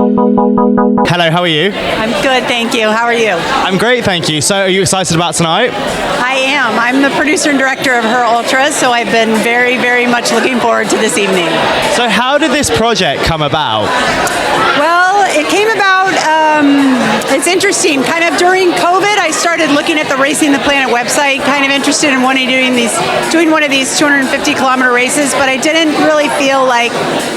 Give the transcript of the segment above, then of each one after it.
Hello, how are you? I'm good, thank you. How are you? I'm great, thank you. So, are you excited about tonight? I am. I'm the producer and director of Her Ultras, so I've been very, very much looking forward to this evening. So, how did this project come about? Well, it came about, it's interesting, kind of during COVID, I started looking at the Racing the Planet website, kind of interested in doing one of these 250 kilometer races, but I didn't really feel like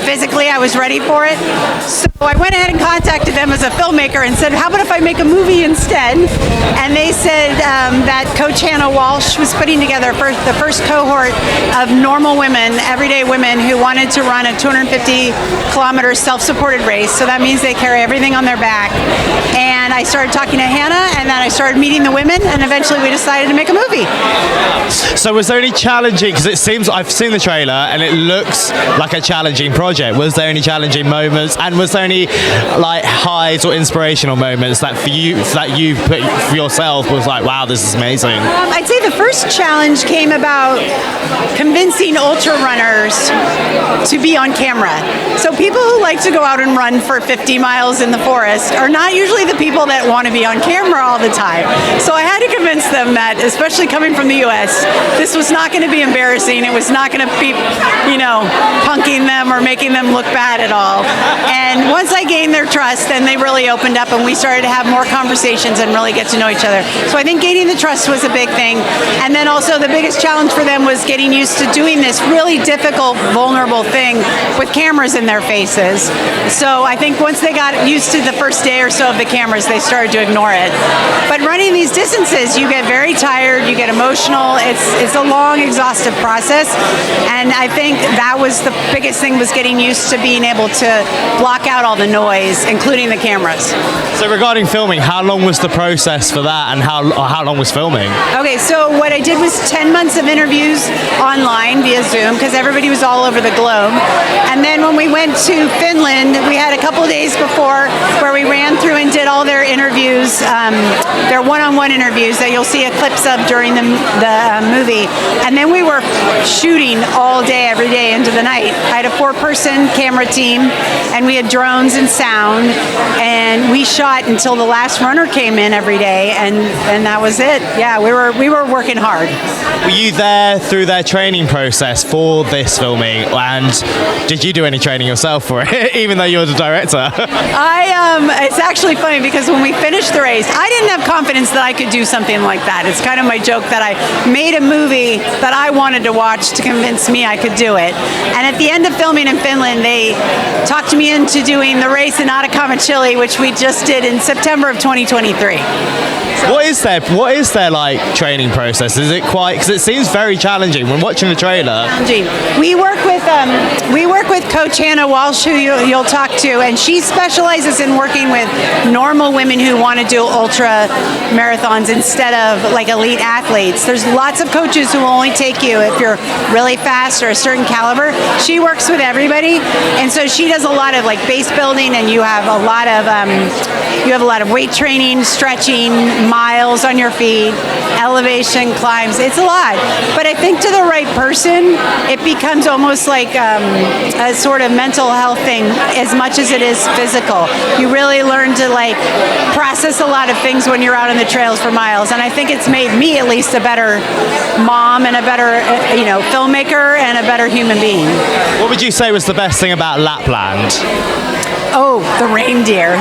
physically I was ready for it. So I went ahead and contacted them as a filmmaker and said, how about if I make a movie instead? And they said that Coach Hannah Walsh was putting together the first cohort of normal women, everyday women who wanted to run a 250 kilometer self-supported race. So that means they carry everything on their back. And I started talking to Hannah, and then I started meeting the women, and eventually we decided to make a movie. So was there any challenging, because it seems, I've seen the trailer and it looks like a challenging project. Was there any challenging moments, and was there any like highs or inspirational moments that you put for yourself was like, wow, this is amazing? I'd say the first challenge came about convincing ultra runners to be on camera. So people who like to go out and run for 50 miles in the forest are not usually the people that want to be on camera all the time. So I had to convince them that, especially coming from the US, this was not going to be embarrassing. It was not going to be, punking them or making them look bad at all. And once I gained their trust, then they really opened up and we started to have more conversations and really get to know each other. So I think gaining the trust was a big thing. And then also the biggest challenge for them was getting used to doing this really difficult, vulnerable thing with cameras in their faces. So I think once they got used to the first day or so of the cameras, they started to ignore it. But running these distances, you get very tired, you get emotional. It's a long, exhaustive process. And I think that was the biggest thing, was getting used to being able to block out all the noise, including the cameras. So regarding filming, how long was the process for that, and how long was filming? Okay, so what I did was 10 months of interviews online via Zoom, because everybody was all over the globe. And then when we went to Finland, we had a couple of days before where we ran through and did all their interviews, their one-on-one interviews that you'll see clips of during the movie. And then we were shooting all day, every day into the night. I had a 4-person camera team, and we had drones and sound, and we shot until the last runner came in every day, and that was it. Yeah, we were working hard. Were you there through their training process for this filming, and did you do any training yourself for it, even though you're the director? It's actually funny because when we finished the race, I didn't have confidence that I could do something like that. It's kind of my joke that I made a movie that I wanted to watch to convince me I could do it. And at the end of filming in Finland, they talked me into doing the race in Atacama, Chile, which we just did in September of 2023. What is their like training process? Is it quite, because it seems very challenging when watching the trailer? We work with Coach Hannah Walsh, who you'll talk to, and she specializes in working with normal women who want to do ultra marathons instead of like elite athletes. There's lots of coaches who will only take you if you're really fast or a certain caliber. She works with everybody, and so she does a lot of like base building, and you have a lot of weight training, stretching, miles on your feet, elevation climbs. It's a lot. But I think to the right person, it becomes almost like a sort of mental health thing as much as it is physical. You really learn to like process a lot of things when you're out on the trails for miles. And I think it's made me at least a better mom and a better filmmaker and a better human being. What would you say was the best thing about Lapland? Oh, the reindeer.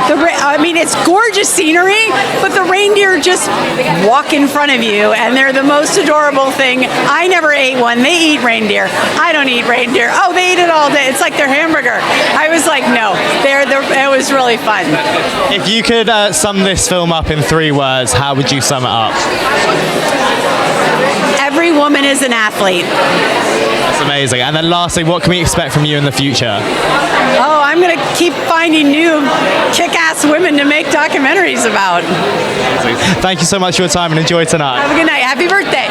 It's gorgeous scenery, but the reindeer just walk in front of you, and they're the most adorable thing. I never ate one. They eat reindeer. I don't eat reindeer. Oh, they eat it all day. It's like their hamburger. I was like, no. It was really fun. If you could sum this film up in 3 words, how would you sum it up? Every woman is an athlete. That's amazing. And then lastly, what can we expect from you in the future? Oh, I'm going to keep finding new kick-ass women to make documentaries about. Thank you so much for your time, and enjoy tonight. Have a good night. Happy birthday.